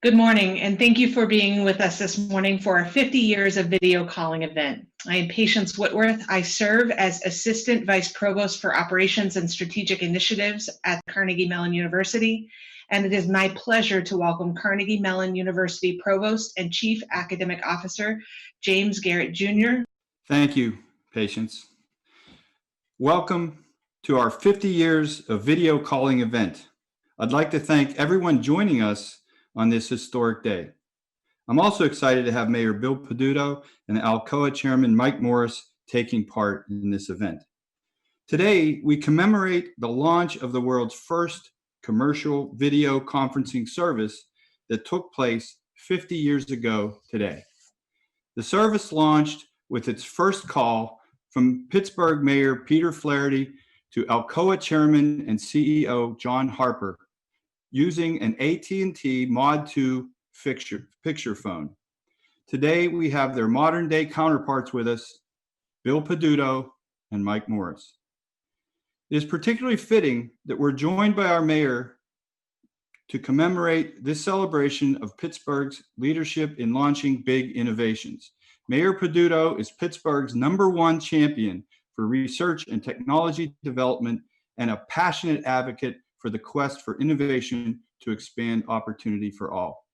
Good morning, and thank you for being with us this morning for our 50 years of video calling event. I am Patience Whitworth. I serve as Assistant Vice Provost for Operations and Strategic Initiatives at Carnegie Mellon University, and it is my pleasure to welcome Carnegie Mellon University Provost and Chief Academic Officer, James Garrett Jr. Thank you, Patience. Welcome to our 50 years of video calling event. I'd like to thank everyone joining us on this historic day. I'm also excited to have Mayor Bill Peduto and Alcoa Chairman Mike Morris taking part in this event. Today, we commemorate the launch of the world's first commercial video conferencing service that took place 50 years ago today. The service launched with its first call from Pittsburgh Mayor Peter Flaherty to Alcoa Chairman and CEO John Harper, using an AT&T Mod 2 picture phone. Today, we have their modern-day counterparts with us, Bill Peduto and Mike Morris. It is particularly fitting that we're joined by our mayor to commemorate this celebration of Pittsburgh's leadership in launching big innovations. Mayor Peduto is Pittsburgh's #1 champion for research and technology development and a passionate advocate for the quest for innovation to expand opportunity for all.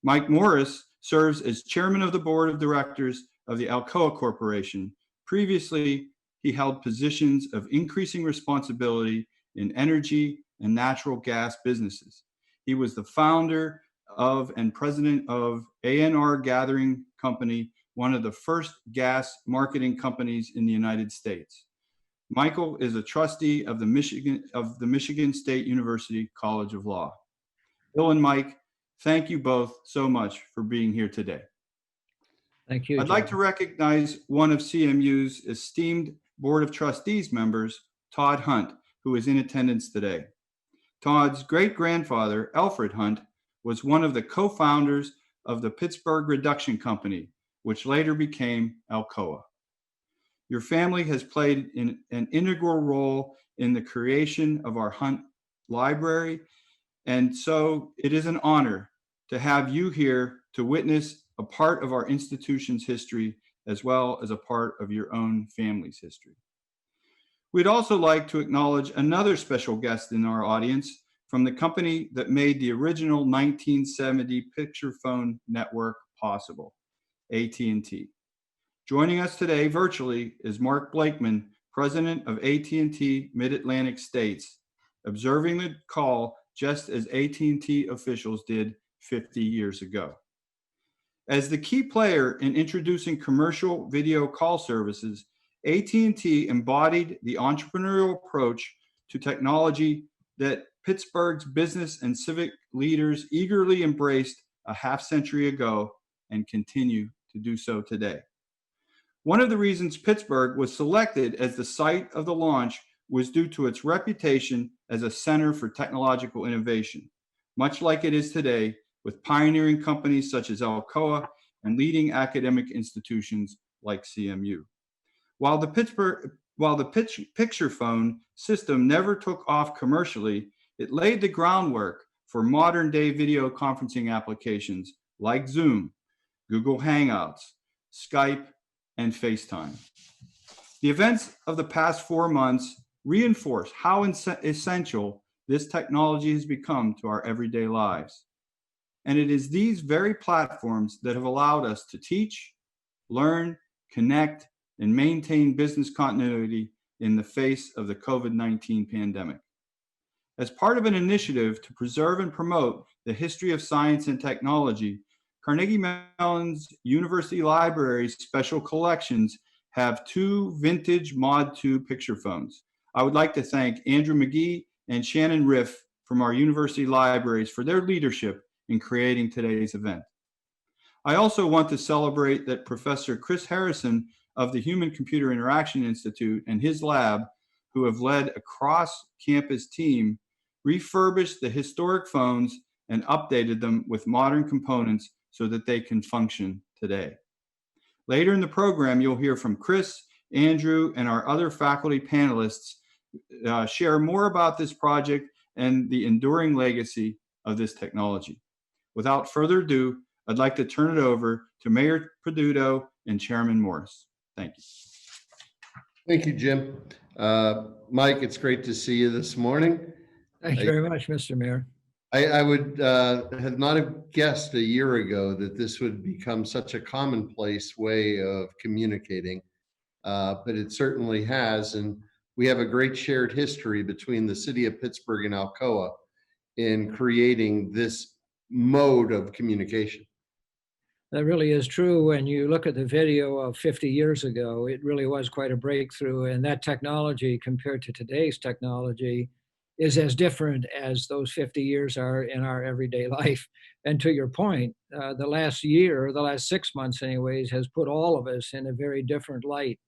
Mike Morris serves as chairman of the board of directors of the Alcoa Corporation. Previously, he held positions of increasing responsibility in energy and natural gas businesses. He was the founder of and president of A&R Gathering Company, one of the first gas marketing companies in the United States. Michael is a trustee of the Michigan State University College of Law. Bill and Mike, thank you both so much for being here today. Thank you. I'd like to recognize one of CMU's esteemed Board of Trustees members, Todd Hunt, who is in attendance today. Todd's great-grandfather, Alfred Hunt, was one of the co-founders of the Pittsburgh Reduction Company, which later became Alcoa. Your family has played an integral role in the creation of our Hunt Library, and so it is an honor to have you here to witness a part of our institution's history as well as a part of your own family's history. We'd also like to acknowledge another special guest in our audience from the company that made the original 1970 picture phone network possible, AT&T. Joining us today virtually is Mark Blakeman, president of AT&T Mid-Atlantic States, observing the call just as AT&T officials did 50 years ago. As the key player in introducing commercial video call services, AT&T embodied the entrepreneurial approach to technology that Pittsburgh's business and civic leaders eagerly embraced a half-century ago and continue to do so today. One of the reasons Pittsburgh was selected as the site of the launch was due to its reputation as a center for technological innovation, much like it is today with pioneering companies such as Alcoa and leading academic institutions like CMU. While the picture phone system never took off commercially, it laid the groundwork for modern-day video conferencing applications like Zoom, Google Hangouts, Skype, and FaceTime. The events of the past 4 months reinforce how essential this technology has become to our everyday lives. And it is these very platforms that have allowed us to teach, learn, connect, and maintain business continuity in the face of the COVID-19 pandemic. As part of an initiative to preserve and promote the history of science and technology, Carnegie Mellon's University Library's special collections have 2 vintage Mod 2 picture phones. I would like to thank Andrew Magee and Shannon Riff from our university libraries for their leadership in creating today's event. I also want to celebrate that Professor Chris Harrison of the Human-Computer Interaction Institute and his lab, who have led a cross-campus team, refurbished the historic phones and updated them with modern components so that they can function today. Later in the program, you'll hear from Chris, Andrew, and our other faculty panelists share more about this project and the enduring legacy of this technology. Without further ado, I'd like to turn it over to Mayor Peduto and Chairman Morris. Thank you. Thank you, Jim. Mike, it's great to see you this morning. Thank you very much, Mr. Mayor. I would have not have guessed a year ago that this would become such a commonplace way of communicating, but it certainly has. And we have a great shared history between the city of Pittsburgh and Alcoa in creating this mode of communication. That really is true. When you look at the video of 50 years ago, it really was quite a breakthrough. And that technology compared to today's technology is as different as those 50 years are in our everyday life. And to your point, the last year, the last 6 months anyways, has put all of us in a very different light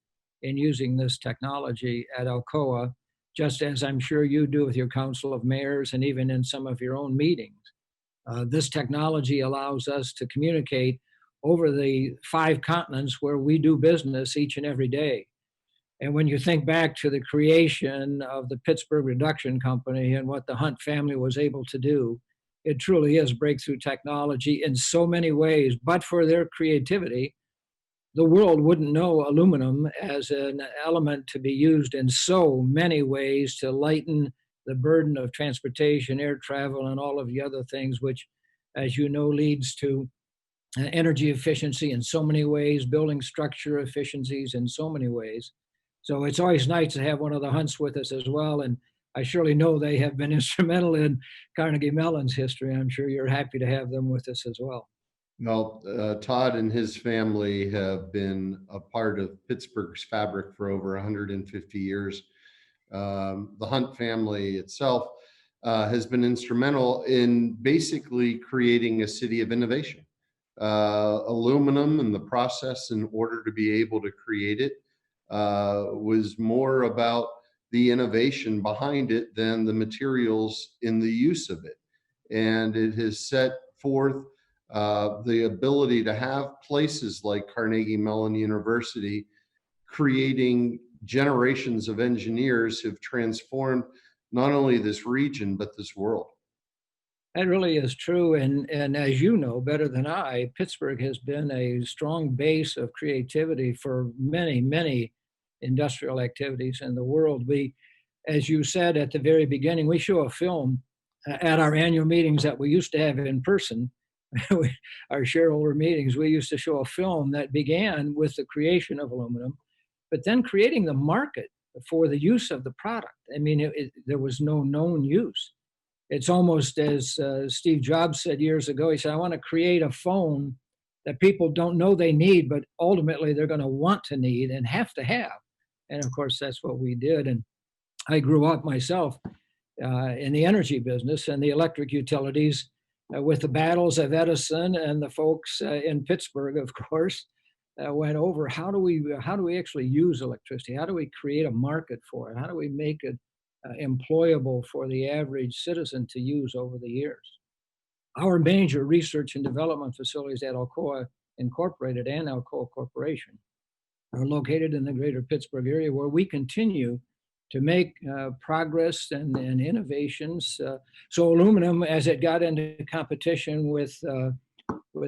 in using this technology at Alcoa, just as I'm sure you do with your Council of Mayors and even in some of your own meetings. This technology allows us to communicate over the 5 continents where we do business each and every day. And when you think back to the creation of the Pittsburgh Reduction Company and what the Hunt family was able to do, it truly is breakthrough technology in so many ways. But for their creativity, the world wouldn't know aluminum as an element to be used in so many ways to lighten the burden of transportation, air travel, and all of the other things, which, as you know, leads to energy efficiency in so many ways, building structure efficiencies in so many ways. So it's always nice to have one of the Hunts with us as well. And I surely know they have been instrumental in Carnegie Mellon's history. I'm sure you're happy to have them with us as well. Well, Todd and his family have been a part of Pittsburgh's fabric for over 150 years. The Hunt family itself has been instrumental in basically creating a city of innovation. Aluminum and the process in order to be able to create it was more about the innovation behind it than the materials in the use of it. And it has set forth the ability to have places like Carnegie Mellon University creating generations of engineers who've transformed not only this region, but this world. That really is true. And as you know better than I, Pittsburgh has been a strong base of creativity for many, many industrial activities in the world. We, as you said at the very beginning, we show a film at our annual meetings that we used to have in person. Our shareholder meetings, we used to show a film that began with the creation of aluminum, but then creating the market for the use of the product. I mean, there was no known use. It's almost as Steve Jobs said years ago. He said, I want to create a phone that people don't know they need, but ultimately they're going to want to need and have to have. And of course, that's what we did. And I grew up myself in the energy business and the electric utilities with the battles of Edison, and the folks in Pittsburgh, of course, went over how do we actually use electricity? How do we create a market for it? How do we make it employable for the average citizen to use over the years? Our major research and development facilities at Alcoa Incorporated and Alcoa Corporation are located in the greater Pittsburgh area, where we continue to make progress and innovations. So aluminum, as it got into competition with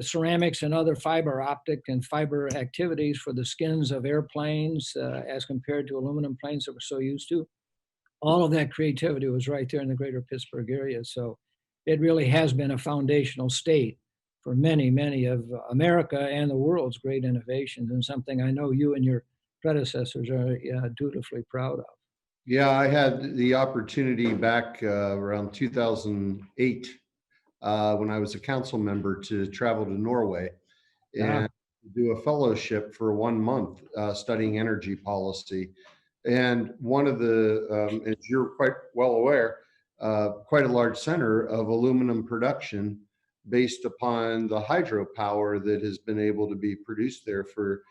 ceramics and other fiber optic and fiber activities for the skins of airplanes as compared to aluminum planes that we're so used to, all of that creativity was right there in the greater Pittsburgh area. So it really has been a foundational state for many, many of America and the world's great innovations, and something I know you and your predecessors are dutifully proud of. Yeah, I had the opportunity back around 2008 when I was a council member to travel to Norway and do a fellowship for 1 month studying energy policy. And one of the, as you're quite well aware, quite a large center of aluminum production based upon the hydropower that has been able to be produced there for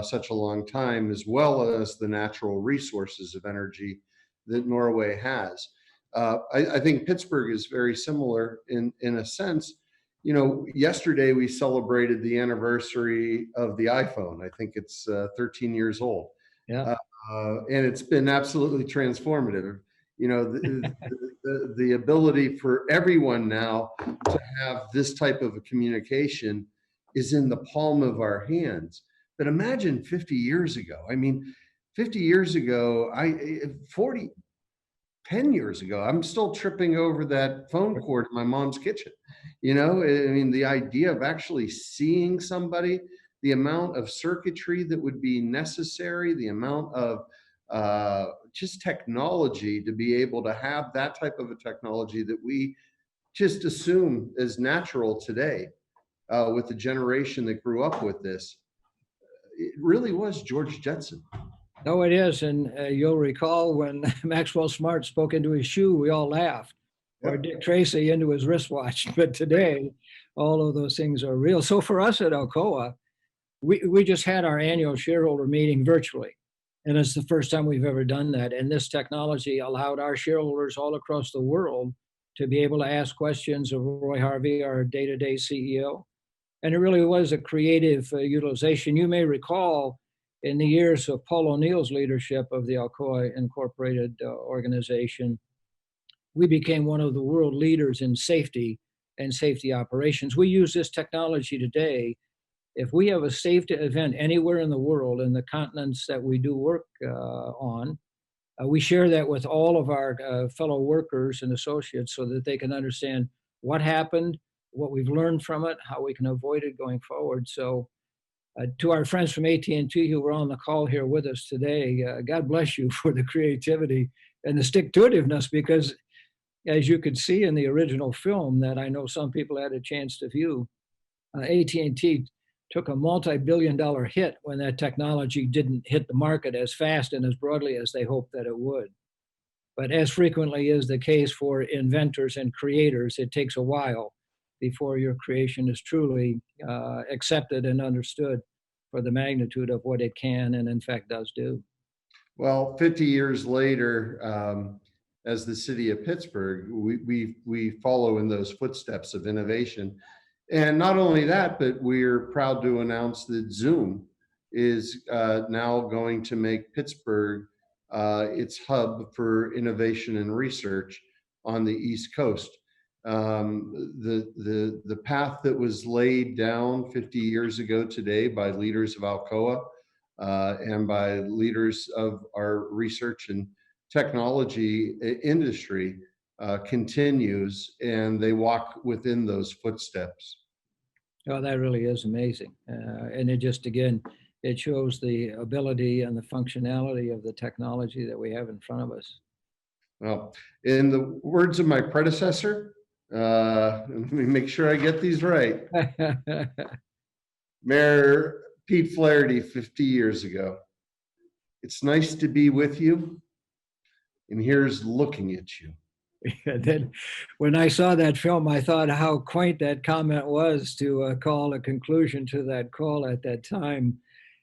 such a long time, as well as the natural resources of energy that Norway has. I think Pittsburgh is very similar in a sense. You know, yesterday we celebrated the anniversary of the iPhone. I think it's 13 years old. Yeah. And it's been absolutely transformative. You know, the ability for everyone now to have this type of a communication is in the palm of our hands. But imagine 50 years ago. I mean, 50 years ago, 10 years ago, I'm still tripping over that phone cord in my mom's kitchen. You know, I mean, the idea of actually seeing somebody, the amount of circuitry that would be necessary, the amount of just technology to be able to have that type of a technology that we just assume is natural today with the generation that grew up with this. It really was George Jetson. No, it is. And you'll recall when Maxwell Smart spoke into his shoe, we all laughed, or Dick Tracy into his wristwatch. But today, all of those things are real. So for us at Alcoa, we just had our annual shareholder meeting virtually. And it's the first time we've ever done that. And this technology allowed our shareholders all across the world to be able to ask questions of Roy Harvey, our day-to-day CEO. And it really was a creative utilization. You may recall in the years of Paul O'Neill's leadership of the Alcoa Incorporated organization, we became one of the world leaders in safety and safety operations. We use this technology today. If we have a safety event anywhere in the world, in the continents that we do work on, we share that with all of our fellow workers and associates so that they can understand what happened, what we've learned from it, how we can avoid it going forward. So to our friends from AT&T who were on the call here with us today, God bless you for the creativity and the stick-to-itiveness, because as you could see in the original film that I know some people had a chance to view, AT&T took a multi-billion-dollar hit when that technology didn't hit the market as fast and as broadly as they hoped that it would. But as frequently is the case for inventors and creators, it takes a while before your creation is truly accepted and understood for the magnitude of what it can and in fact does do. Well, 50 years later, as the city of Pittsburgh, we follow in those footsteps of innovation. And not only that, but we're proud to announce that Zoom is now going to make Pittsburgh its hub for innovation and research on the East Coast. The path that was laid down 50 years ago today by leaders of Alcoa and by leaders of our research and technology industry continues, and they walk within those footsteps. Oh, that really is amazing. And it just, again, it shows the ability and the functionality of the technology that we have in front of us. Well, in the words of my predecessor, let me make sure I get these right. Mayor Pete Flaherty 50 years ago. It's nice to be with you, and here's looking at you. Then when I saw that film, I thought how quaint that comment was to call a conclusion to that call at that time.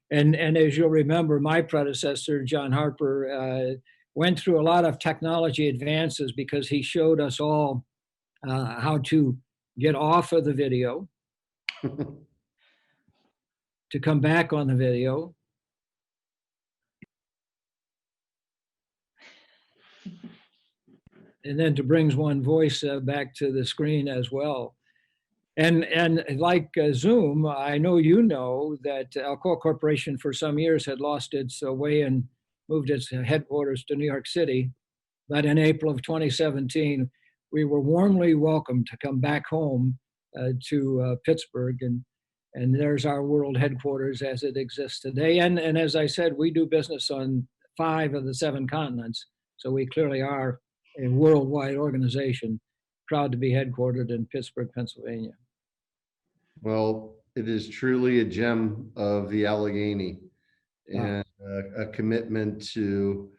And as you'll remember, my predecessor, John Harper, went through a lot of technology advances because he showed us all how to get off of the video, to come back on the video, and then to bring one voice back to the screen as well. And like Zoom, I know you know that Alcoa Corporation for some years had lost its way and moved its headquarters to New York City. But in April of 2017, we were warmly welcomed to come back home to Pittsburgh. And there's our world headquarters as it exists today. And as I said, we do business on 5 of the 7 continents. So we clearly are a worldwide organization, proud to be headquartered in Pittsburgh, Pennsylvania. Well, it is truly a gem of the Allegheny and a commitment to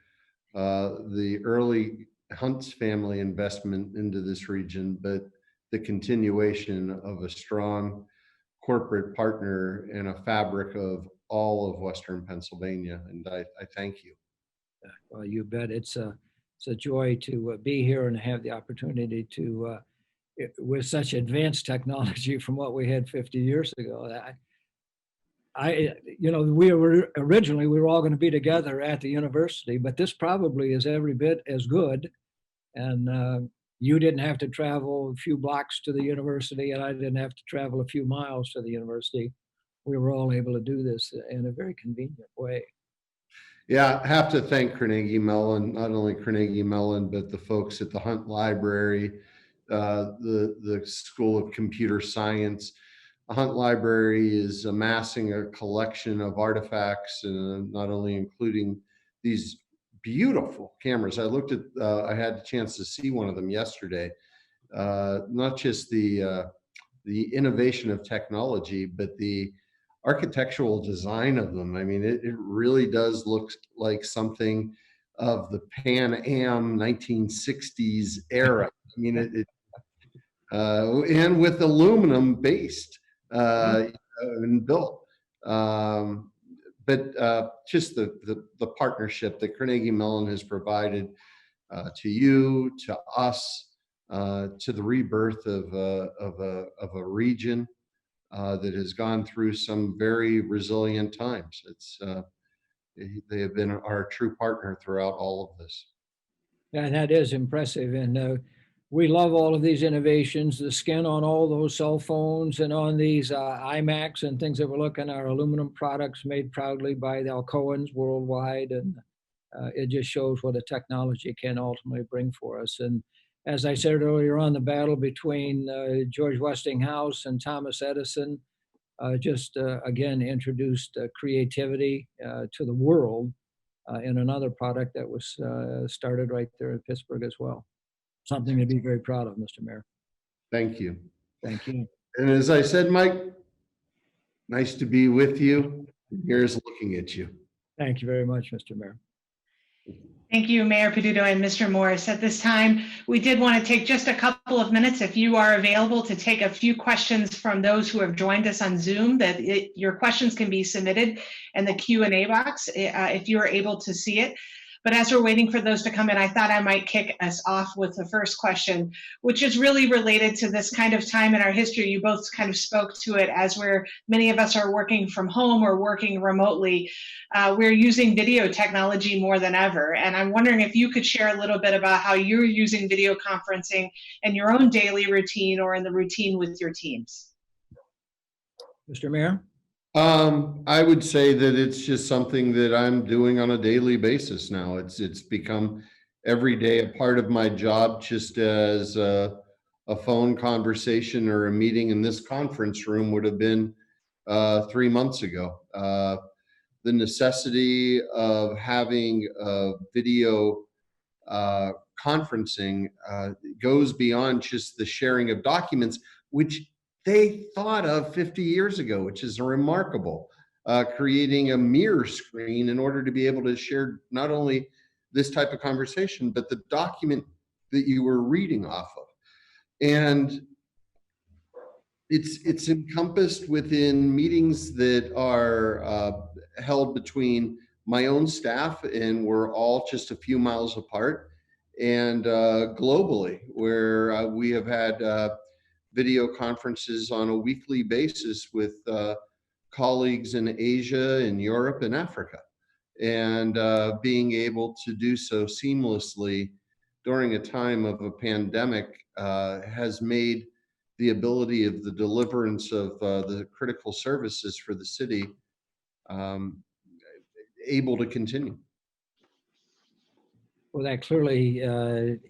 the early Hunt's family investment into this region, but the continuation of a strong corporate partner and a fabric of all of Western Pennsylvania. And I thank you. Well, you bet. It's a joy to be here and have the opportunity to, with such advanced technology from what we had 50 years ago. We were all going to be together at the university, but this probably is every bit as good And you didn't have to travel a few blocks to the university, and I didn't have to travel a few miles to the university. We were all able to do this in a very convenient way. Yeah, I have to thank Carnegie Mellon, not only Carnegie Mellon, but the folks at the Hunt Library, the School of Computer Science. The Hunt Library is amassing a collection of artifacts, and not only including these beautiful cameras. I had a chance to see one of them yesterday. Not just the innovation of technology, but the architectural design of them. I mean, it really does look like something of the Pan Am 1960s era. I mean, and with aluminum based and built. But just the partnership that Carnegie Mellon has provided to you, to us, to the rebirth of a region that has gone through some very resilient times. They have been our true partner throughout all of this. And that is impressive. And we love all of these innovations. The skin on all those cell phones and on these iMacs and things that we're looking at are aluminum products made proudly by the Alcoans worldwide. And it just shows what a technology can ultimately bring for us. And as I said earlier on, the battle between George Westinghouse and Thomas Edison again introduced creativity to the world in another product that was started right there in Pittsburgh as well. Something to be very proud of, Mr. Mayor. Thank you. Thank you. And as I said, Mike, nice to be with you. Here's looking at you. Thank you very much, Mr. Mayor. Thank you, Mayor Peduto and Mr. Morris. At this time, we did want to take just a couple of minutes, if you are available, to take a few questions from those who have joined us on Zoom. Your questions can be submitted in the Q&A box if you are able to see it. But as we're waiting for those to come in, I thought I might kick us off with the first question, which is really related to this kind of time in our history. You both kind of spoke to it as many of us are working from home or working remotely. We're using video technology more than ever. And I'm wondering if you could share a little bit about how you're using video conferencing in your own daily routine or in the routine with your teams. Mr. Mayor? I would say that it's just something that I'm doing on a daily basis now. It's become every day a part of my job, just as a phone conversation or a meeting in this conference room would have been 3 months ago. The necessity of having video conferencing goes beyond just the sharing of documents, which they thought of 50 years ago, which is remarkable, creating a mirror screen in order to be able to share not only this type of conversation, but the document that you were reading off of. And it's encompassed within meetings that are held between my own staff, and we're all just a few miles apart, and globally, where we have had video conferences on a weekly basis with colleagues in Asia and Europe and Africa, and being able to do so seamlessly during a time of a pandemic has made the ability of the deliverance of the critical services for the city able to continue. Well, that clearly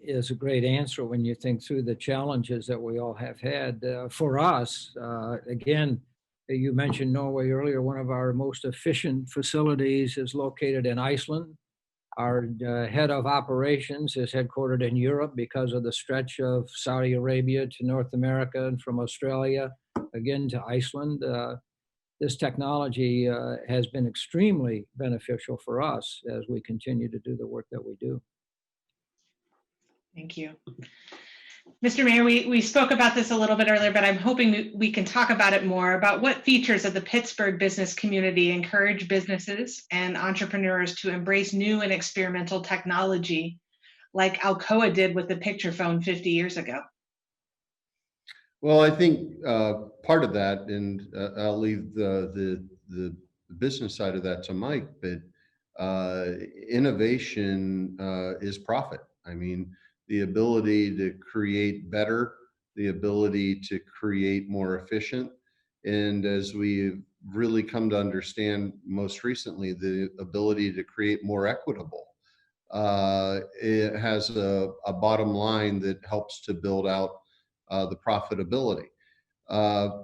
is a great answer when you think through the challenges that we all have had. For us, again, you mentioned Norway earlier. One of our most efficient facilities is located in Iceland. Our head of operations is headquartered in Europe because of the stretch of Saudi Arabia to North America, and from Australia, again, to Iceland. This technology has been extremely beneficial for us as we continue to do the work that we do. Thank you. Mr. Mayor, we spoke about this a little bit earlier, but I'm hoping we can talk about it more, about what features of the Pittsburgh business community encourage businesses and entrepreneurs to embrace new and experimental technology like Alcoa did with the picture phone 50 years ago. Well, I think part of that, and I'll leave the business side of that to Mike, but innovation is profit. I mean, the ability to create better, the ability to create more efficient, and as we've really come to understand most recently, the ability to create more equitable. It has a bottom line that helps to build out the profitability.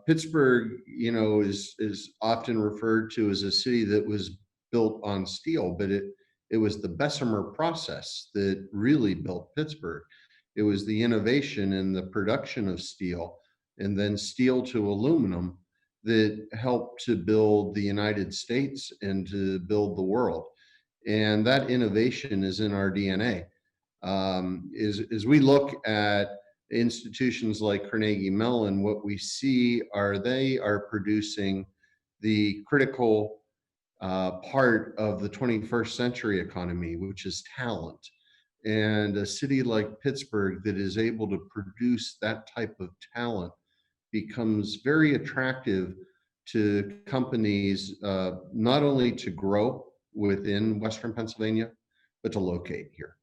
Pittsburgh, is often referred to as a city that was built on steel, but it was the Bessemer process that really built Pittsburgh. It was the innovation in the production of steel and then steel to aluminum that helped to build the United States and to build the world. And that innovation is in our DNA. As we look at institutions like Carnegie Mellon, what we see are they are producing the critical part of the 21st century economy, which is talent. And a city like Pittsburgh that is able to produce that type of talent becomes very attractive to companies, not only to grow within Western Pennsylvania, but to locate here.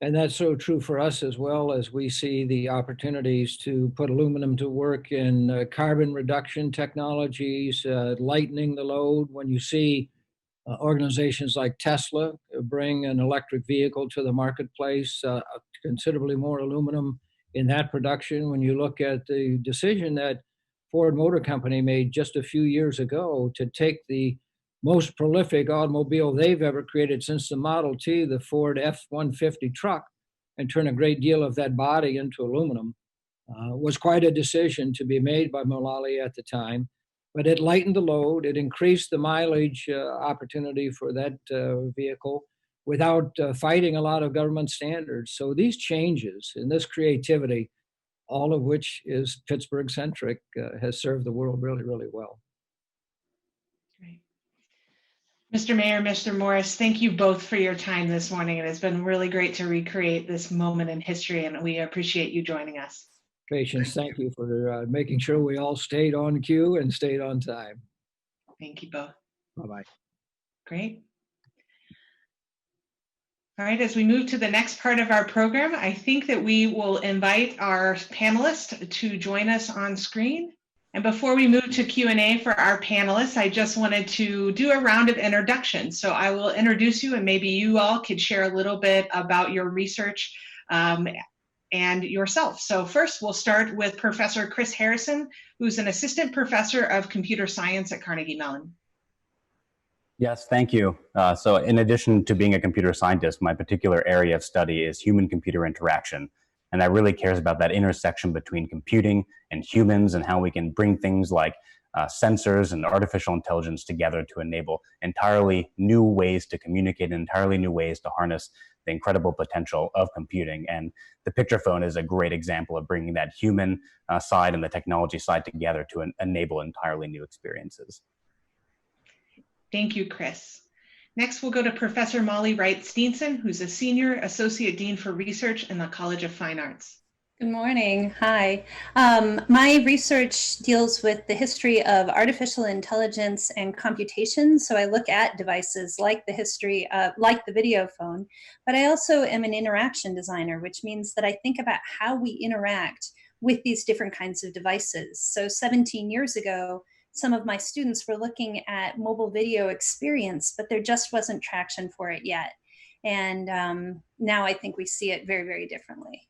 And that's so true for us as well, as we see the opportunities to put aluminum to work in carbon reduction technologies, lightening the load. When you see organizations like Tesla bring an electric vehicle to the marketplace, considerably more aluminum in that production. When you look at the decision that Ford Motor Company made just a few years ago to take the most prolific automobile they've ever created since the Model T, the Ford F-150 truck, and turn a great deal of that body into aluminum, was quite a decision to be made by Mullally at the time. But it lightened the load, it increased the mileage opportunity for that vehicle without fighting a lot of government standards. So these changes and this creativity, all of which is Pittsburgh-centric, has served the world really, really well. Great. Mr. Mayor, Mr. Morris, thank you both for your time this morning. It has been really great to recreate this moment in history, and we appreciate you joining us. Patience, thank you for making sure we all stayed on cue and stayed on time. Thank you both. Bye-bye. Great. All right, as we move to the next part of our program, I think that we will invite our panelists to join us on screen. And before we move to Q&A for our panelists, I just wanted to do a round of introductions. So I will introduce you, and maybe you all could share a little bit about your research and yourself. So first, we'll start with Professor Chris Harrison, who's an assistant professor of computer science at Carnegie Mellon. Yes, thank you. So in addition to being a computer scientist, my particular area of study is human-computer interaction. And that really cares about that intersection between computing and humans and how we can bring things like sensors and artificial intelligence together to enable entirely new ways to communicate, and entirely new ways to harness the incredible potential of computing. And the picture phone is a great example of bringing that human side and the technology side together to enable entirely new experiences. Thank you, Chris. Next, we'll go to Professor Molly Wright-Steenson, who's a Senior Associate Dean for Research in the College of Fine Arts. Good morning. Hi. My research deals with the history of artificial intelligence and computation. So I look at devices like like the video phone, but I also am an interaction designer, which means that I think about how we interact with these different kinds of devices. So 17 years ago, some of my students were looking at mobile video experience, but there just wasn't traction for it yet. And now I think we see it very, very differently.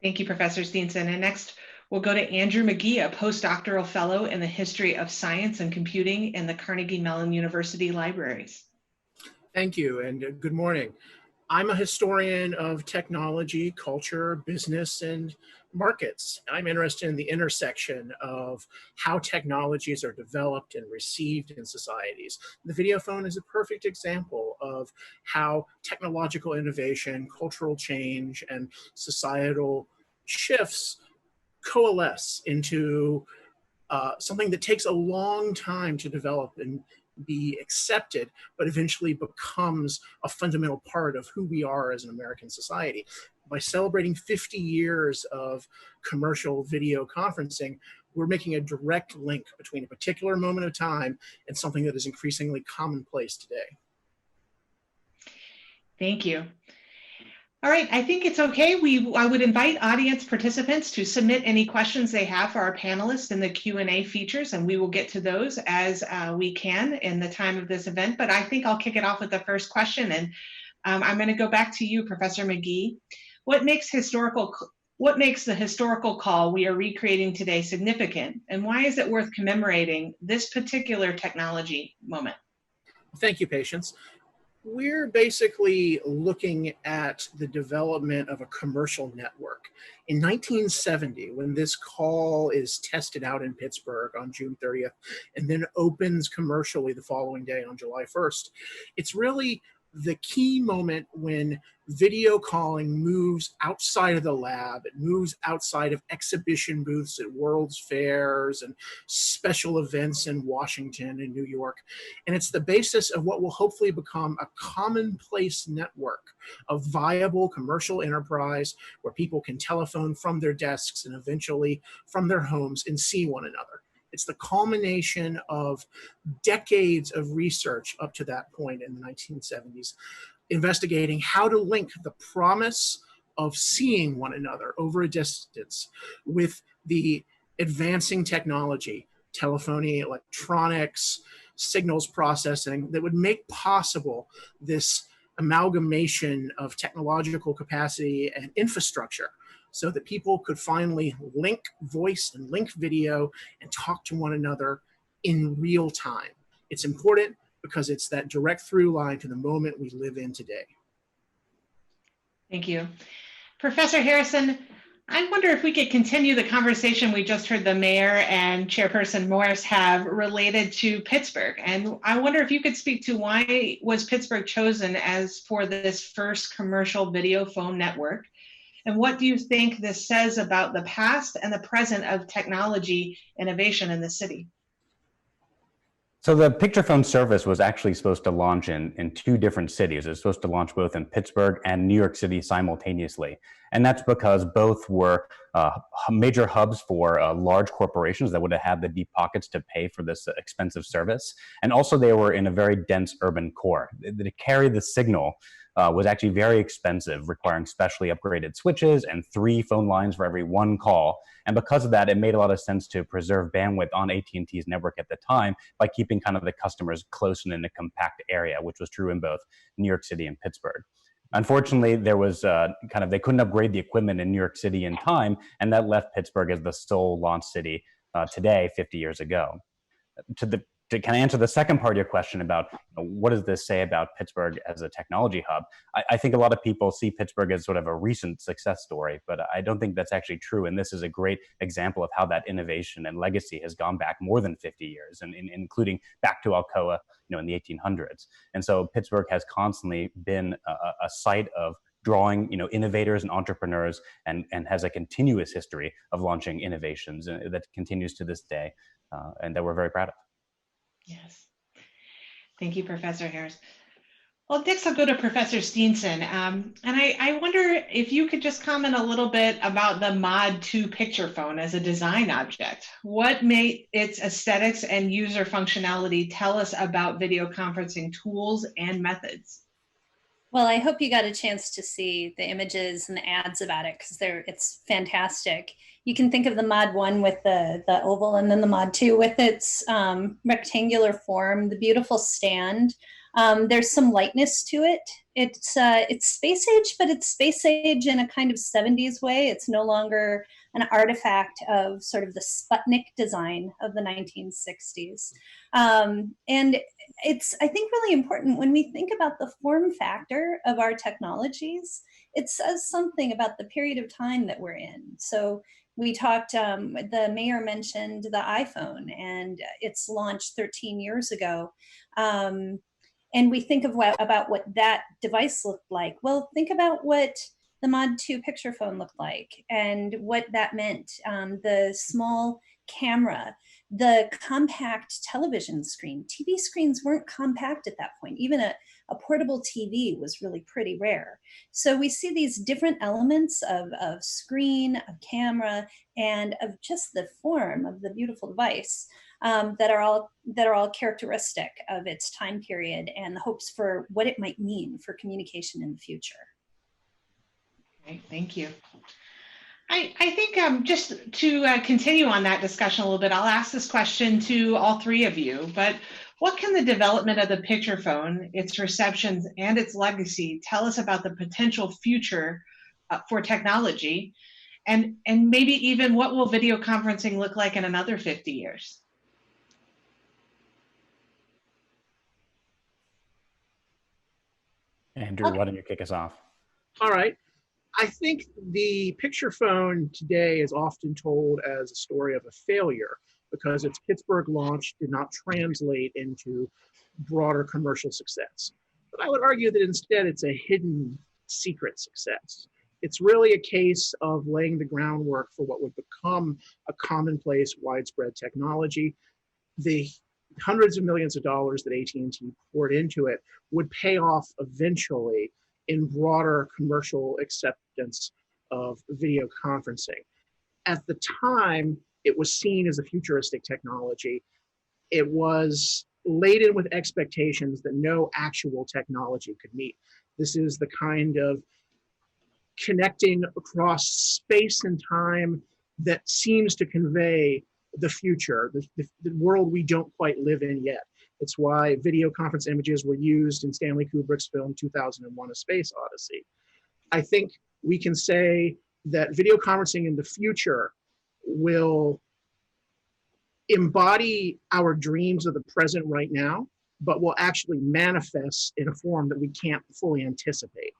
Thank you, Professor Steenson. And next, we'll go to Andrew Magee, a postdoctoral fellow in the history of science and computing in the Carnegie Mellon University Libraries. Thank you, and good morning. I'm a historian of technology, culture, business, and markets. I'm interested in the intersection of how technologies are developed and received in societies. The video phone is a perfect example of how technological innovation, cultural change, and societal shifts coalesce into something that takes a long time to develop and be accepted, but eventually becomes a fundamental part of who we are as an American society. By celebrating 50 years of commercial video conferencing, we're making a direct link between a particular moment of time and something that is increasingly commonplace today. Thank you. All right, I think it's okay. I would invite audience participants to submit any questions they have for our panelists in the Q&A features, and we will get to those as we can in the time of this event. But I think I'll kick it off with the first question, and I'm going to go back to you, Professor Magee. What makes the historical call we are recreating today significant, and why is it worth commemorating this particular technology moment? Thank you, Patience. We're basically looking at the development of a commercial network. In 1970, when this call is tested out in Pittsburgh on June 30th, and then opens commercially the following day on July 1st, it's really the key moment when video calling moves outside of the lab. It moves outside of exhibition booths at World's Fairs and special events in Washington and New York. And it's the basis of what will hopefully become a commonplace network of viable commercial enterprise where people can telephone from their desks and eventually from their homes and see one another. It's the culmination of decades of research up to that point in the 1970s, investigating how to link the promise of seeing one another over a distance with the advancing technology, telephony, electronics, signals processing that would make possible this amalgamation of technological capacity and infrastructure so that people could finally link voice and link video and talk to one another in real time. It's important because it's that direct through line to the moment we live in today. Thank you. Professor Harrison, I wonder if we could continue the conversation we just heard the mayor and Chairperson Morris have related to Pittsburgh. And I wonder if you could speak to why was Pittsburgh chosen as for this first commercial video phone network? And what do you think this says about the past and the present of technology innovation in the city? So the picture phone service was actually supposed to launch in two different cities. It was supposed to launch both in Pittsburgh and New York City simultaneously. And that's because both were major hubs for large corporations that would have had the deep pockets to pay for this expensive service. And also they were in a very dense urban core. To carry the signal was actually very expensive, requiring specially upgraded switches and 3 phone lines for every 1 call. And because of that, it made a lot of sense to preserve bandwidth on AT&T's network at the time by keeping kind of the customers close and in a compact area, which was true in both New York City and Pittsburgh. Unfortunately, there was they couldn't upgrade the equipment in New York City in time, and that left Pittsburgh as the sole launch city today, 50 years ago. To kind of answer the second part of your question about what does this say about Pittsburgh as a technology hub, I think a lot of people see Pittsburgh as sort of a recent success story, but I don't think that's actually true. And this is a great example of how that innovation and legacy has gone back more than 50 years, and including back to Alcoa, in the 1800s. And so Pittsburgh has constantly been a site of drawing, innovators and entrepreneurs, and has a continuous history of launching innovations that continues to this day, and that we're very proud of. Yes. Thank you, Professor Harris. Well, next I'll go to Professor Steenson. And I wonder if you could just comment a little bit about the Mod 2 picture phone as a design object. What made its aesthetics and user functionality tell us about video conferencing tools and methods? Well, I hope you got a chance to see the images and the ads about it because it's fantastic. You can think of the Mod 1 with the oval, and then the Mod 2 with its rectangular form, the beautiful stand. There's some lightness to it. It's space age, but it's space age in a kind of 70s way. It's no longer an artifact of sort of the Sputnik design of the 1960s. And it's, I think, really important when we think about the form factor of our technologies. It says something about the period of time that we're in. So we talked, the mayor mentioned the iPhone and its launch 13 years ago. And we think of about what that device looked like. Well, think about what the Mod 2 picture phone looked like and what that meant. The small camera, the compact television screen. TV screens weren't compact at that point. Even a portable TV was really pretty rare. So we see these different elements of screen, of camera, and of just the form of the beautiful device. that are all characteristic of its time period and the hopes for what it might mean for communication in the future. Okay, thank you. I think just to continue on that discussion a little bit, I'll ask this question to all three of you, but what can the development of the picture phone, its receptions, and its legacy tell us about the potential future for technology? And maybe even what will video conferencing look like in another 50 years? Andrew, why don't you kick us off? All right. I think the picture phone today is often told as a story of a failure because its Pittsburgh launch did not translate into broader commercial success. But I would argue that instead it's a hidden secret success. It's really a case of laying the groundwork for what would become a commonplace, widespread technology. The hundreds of millions of dollars that AT&T poured into it would pay off eventually in broader commercial acceptance of video conferencing. At the time, it was seen as a futuristic technology. It was laden with expectations that no actual technology could meet. This is the kind of connecting across space and time that seems to convey the future, the world we don't quite live in yet. It's why video conference images were used in Stanley Kubrick's film 2001: A Space Odyssey. I think we can say that video conferencing in the future will embody our dreams of the present right now, but will actually manifest in a form that we can't fully anticipate.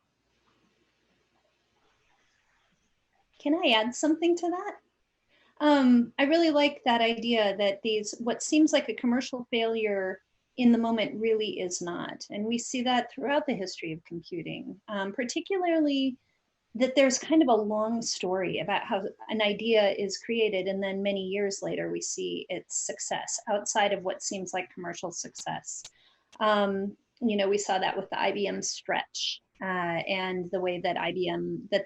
Can I add something to that? I really like that idea that what seems like a commercial failure in the moment really is not. And we see that throughout the history of computing, particularly that there's kind of a long story about how an idea is created and then many years later we see its success outside of what seems like commercial success. We saw that with the IBM Stretch and the way that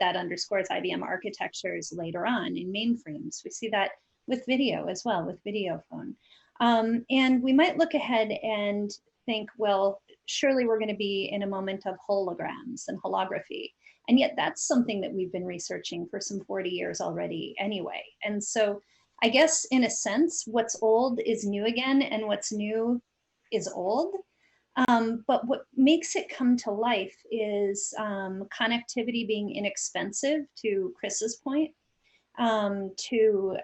that underscores IBM architectures later on in mainframes. We see that with video as well, with video phone. And we might look ahead and think, well, surely we're going to be in a moment of holograms and holography. And yet that's something that we've been researching for some 40 years already anyway. And so I guess in a sense, what's old is new again, and what's new is old. But what makes it come to life is connectivity being inexpensive, to Chris's point, to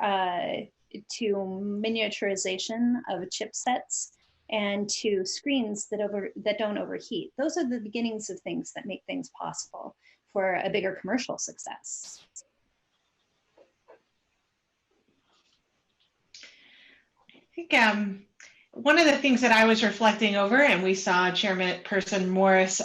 miniaturization of chipsets, and to screens that don't overheat. Those are the beginnings of things that make things possible for a bigger commercial success. I think one of the things that I was reflecting over, and we saw Chairperson Morris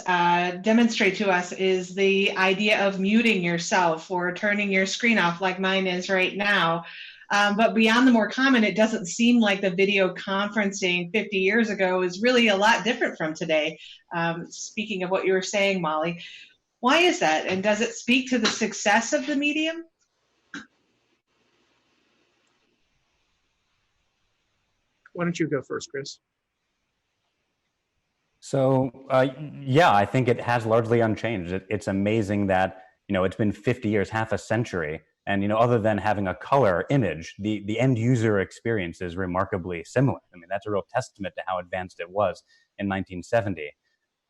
demonstrate to us, is the idea of muting yourself or turning your screen off like mine is right now. But beyond the more common, it doesn't seem like the video conferencing 50 years ago is really a lot different from today. Speaking of what you were saying, Molly, why is that? And does it speak to the success of the medium? Why don't you go first, Chris? So yeah, I think it has largely unchanged. It's amazing that, it's been 50 years, half a century. And, other than having a color image, the end user experience is remarkably similar. I mean, that's a real testament to how advanced it was in 1970.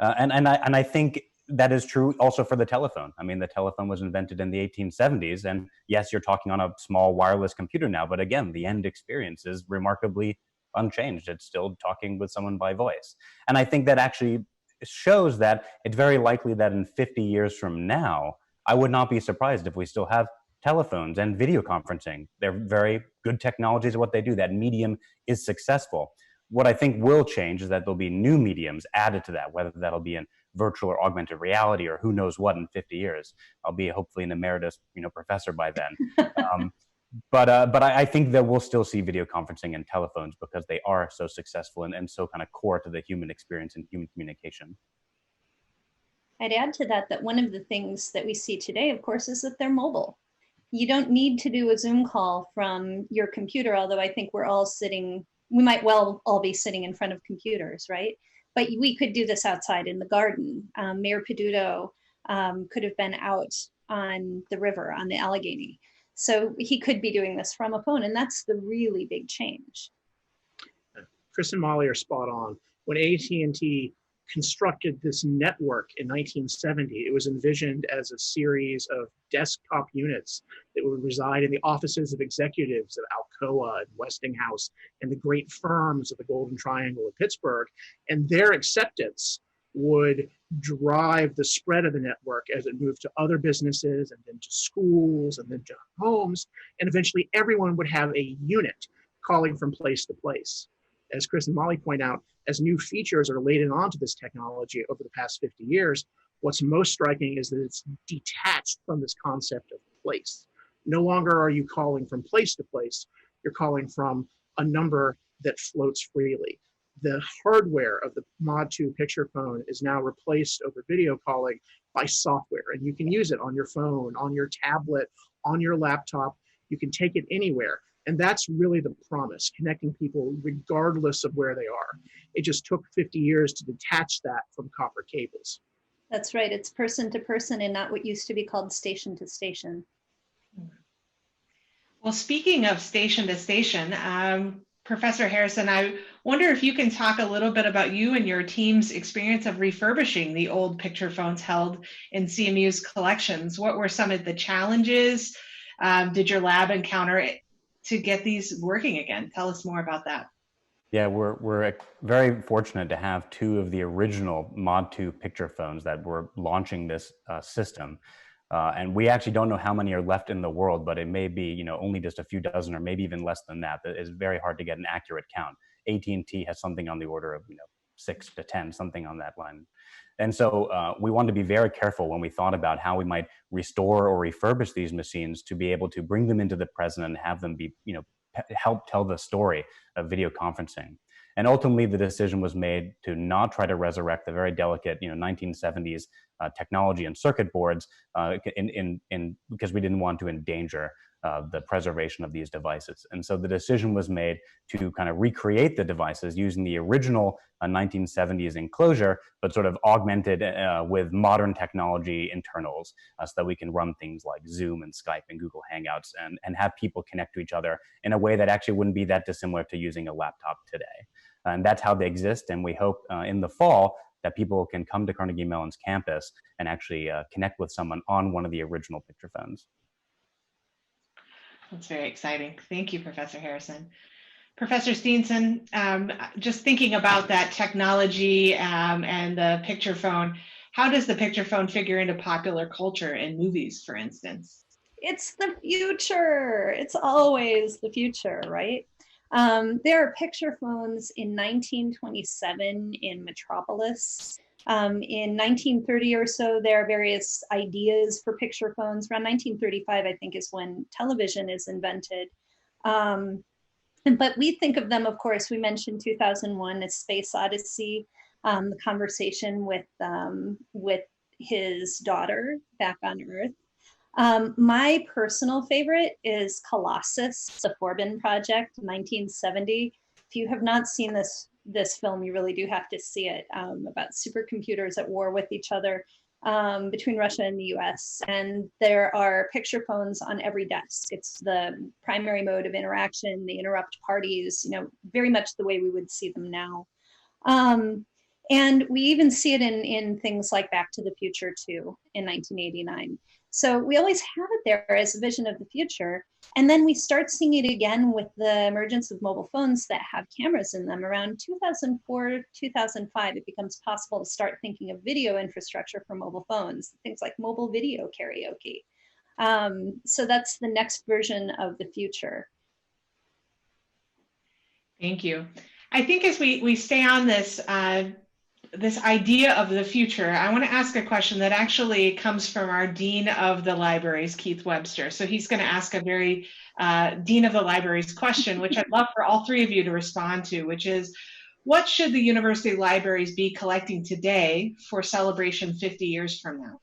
And I think that is true also for the telephone. I mean, the telephone was invented in the 1870s. And yes, you're talking on a small wireless computer now. But again, the end experience is remarkably unchanged. It's still talking with someone by voice. And I think that actually shows that it's very likely that in 50 years from now, I would not be surprised if we still have telephones and video conferencing. They're very good technologies at what they do. That medium is successful. What I think will change is that there'll be new mediums added to that, whether that'll be in virtual or augmented reality or who knows what in 50 years. I'll be hopefully an emeritus, professor by then. But I think that we'll still see video conferencing and telephones because they are so successful and so kind of core to the human experience and human communication. I'd add to that one of the things that we see today, of course, is that they're mobile. You don't need to do a Zoom call from your computer, although I think we're all sitting we might well all be sitting in front of computers, right? But we could do this outside in the garden. Mayor Peduto could have been out on the river, on the Allegheny. So he could be doing this from a phone, and that's the really big change. Chris and Molly are spot on. When AT&T constructed this network in 1970, it was envisioned as a series of desktop units that would reside in the offices of executives of Alcoa and Westinghouse and the great firms of the Golden Triangle of Pittsburgh. And their acceptance would drive the spread of the network as it moved to other businesses and then to schools and then to homes. And eventually everyone would have a unit calling from place to place. As Chris and Molly point out, as new features are laid onto this technology over the past 50 years, what's most striking is that it's detached from this concept of place. No longer are you calling from place to place, you're calling from a number that floats freely. The hardware of the Mod 2 picture phone is now replaced over video calling by software, and you can use it on your phone, on your tablet, on your laptop. You can take it anywhere. And that's really the promise, connecting people regardless of where they are. It just took 50 years to detach that from copper cables. That's right. It's person to person and not what used to be called station to station. Well, speaking of station to station, Professor Harrison, I wonder if you can talk a little bit about you and your team's experience of refurbishing the old picture phones held in CMU's collections. What were some of the challenges did your lab encounter to get these working again? Tell us more about that. Yeah, we're very fortunate to have two of the original Mod 2 picture phones that were launching this system. And we actually don't know how many are left in the world, but it may be, only just a few dozen or maybe even less than that. It's very hard to get an accurate count. AT&T has something on the order of, 6 to 10, something on that line. And so we wanted to be very careful when we thought about how we might restore or refurbish these machines to be able to bring them into the present and have them be, help tell the story of video conferencing. And ultimately, the decision was made to not try to resurrect the very delicate, 1970s technology and circuit boards, because we didn't want to endanger the preservation of these devices. And so the decision was made to kind of recreate the devices using the original 1970s enclosure, but sort of augmented with modern technology internals, so that we can run things like Zoom and Skype and Google Hangouts and have people connect to each other in a way that actually wouldn't be that dissimilar to using a laptop today. And that's how they exist. And we hope in the fall that people can come to Carnegie Mellon's campus and actually connect with someone on one of the original picture phones. That's very exciting. Thank you, Professor Harrison. Professor Steenson, just thinking about that technology and the picture phone, how does the picture phone figure into popular culture in movies, for instance? It's the future. It's always the future, right? There are picture phones in 1927 in Metropolis. In 1930 or so, there are various ideas for picture phones. Around 1935, I think, is when television is invented. But we think of them, of course, we mentioned 2001, as Space Odyssey, the conversation with his daughter back on Earth. My personal favorite is Colossus, the Forbin Project, 1970. If you have not seen this film, you really do have to see it, about supercomputers at war with each other between Russia and the US. And there are picture phones on every desk. It's the primary mode of interaction. They interrupt parties, very much the way we would see them now. And we even see it in things like Back to the Future 2 in 1989. So we always have it there as a vision of the future. And then we start seeing it again with the emergence of mobile phones that have cameras in them. Around 2004, 2005, it becomes possible to start thinking of video infrastructure for mobile phones, things like mobile video karaoke. So that's the next version of the future. Thank you. I think as we stay on this, this idea of the future, I want to ask a question that actually comes from our Dean of the Libraries, Keith Webster. So he's going to ask a very Dean of the Libraries question, which I'd love for all three of you to respond to, which is, what should the university libraries be collecting today for celebration 50 years from now?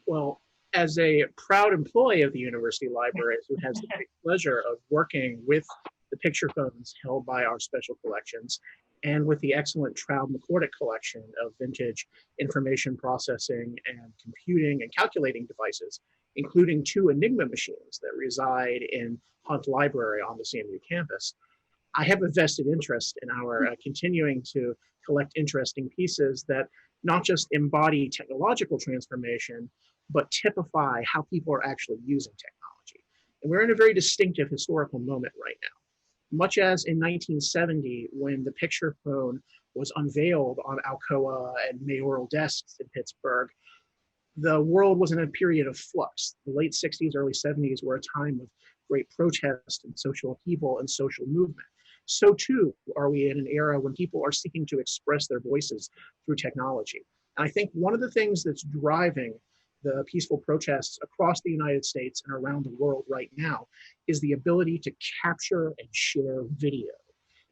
Well, as a proud employee of the university libraries who has the great pleasure of working with the picture phones held by our special collections, and with the excellent Trout-McCordick collection of vintage information processing and computing and calculating devices, including 2 Enigma machines that reside in Hunt Library on the CMU campus. I have a vested interest in our continuing to collect interesting pieces that not just embody technological transformation, but typify how people are actually using technology. And we're in a very distinctive historical moment right now. Much as in 1970, when the picture phone was unveiled on Alcoa and mayoral desks in Pittsburgh, the world was in a period of flux. The late 60s, early 70s were a time of great protest and social upheaval and social movement. So too are we in an era when people are seeking to express their voices through technology. And I think one of the things that's driving the peaceful protests across the United States and around the world right now is the ability to capture and share video.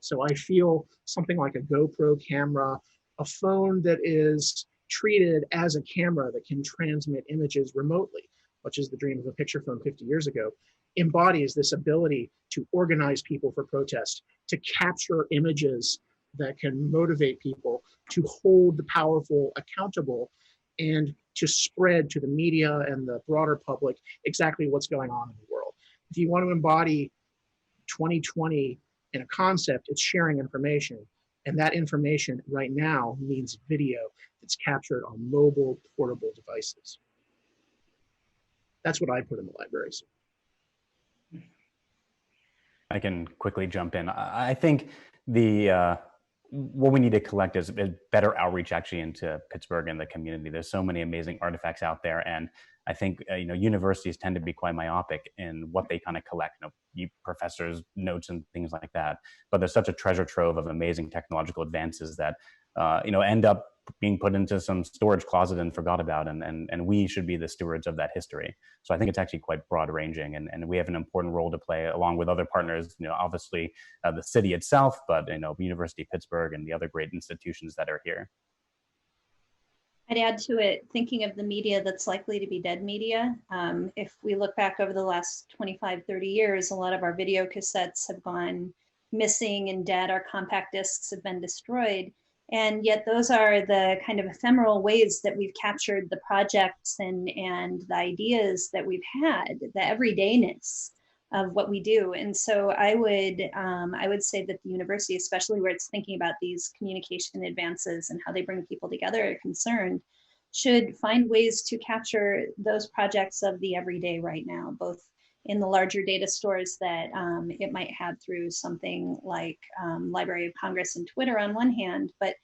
So I feel something like a GoPro camera, a phone that is treated as a camera that can transmit images remotely, much as the dream of a picture phone 50 years ago, embodies this ability to organize people for protest, to capture images that can motivate people, to hold the powerful accountable, and to spread to the media and the broader public exactly what's going on in the world. If you want to embody 2020 in a concept, it's sharing information. And that information right now means video that's captured on mobile portable devices. That's what I put in the libraries. I can quickly jump in. I think what we need to collect is better outreach actually into Pittsburgh and the community. There's so many amazing artifacts out there, and I think universities tend to be quite myopic in what they kind of collect. Professors' notes and things like that. But there's such a treasure trove of amazing technological advances that end up being put into some storage closet and forgot about, and we should be the stewards of that history. So I think it's actually quite broad ranging, and we have an important role to play along with other partners, obviously the city itself, but University of Pittsburgh and the other great institutions that are here. I'd add to it, thinking of the media that's likely to be dead media. If we look back over the last 25, 30 years, a lot of our video cassettes have gone missing and dead. Our compact discs have been destroyed. And yet those are the kind of ephemeral ways that we've captured the projects and the ideas that we've had, the everydayness of what we do. And so I would say that the university, especially where it's thinking about these communication advances and how they bring people together, are concerned, should find ways to capture those projects of the everyday right now, both in the larger data stores that it might have through something like Library of Congress and Twitter on one hand, but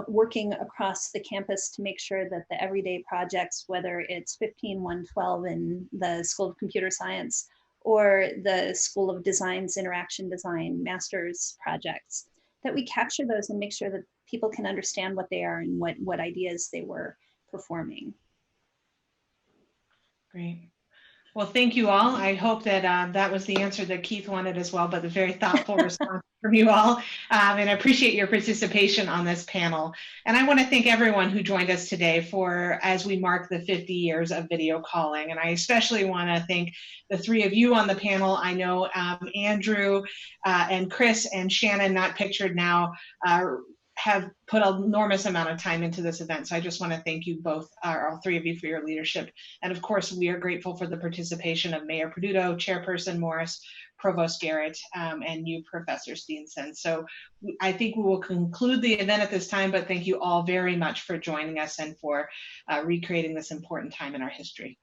working across the campus to make sure that the everyday projects, whether it's 15112 in the School of Computer Science or the School of Design's Interaction Design Master's projects, that we capture those and make sure that people can understand what they are and what ideas they were performing. Great. Well, thank you all. I hope that that was the answer that Keith wanted as well, but a very thoughtful response from you all. And I appreciate your participation on this panel. And I want to thank everyone who joined us today as we mark the 50 years of video calling. And I especially want to thank the 3 of you on the panel. I know Andrew and Chris and Shannon, not pictured now, have put an enormous amount of time into this event. So I just want to thank you both, all 3 of you, for your leadership. And of course, we are grateful for the participation of Mayor Peduto, Chairperson Morris, Provost Garrett, and you, Professor Steenson. So I think we will conclude the event at this time, but thank you all very much for joining us and for recreating this important time in our history.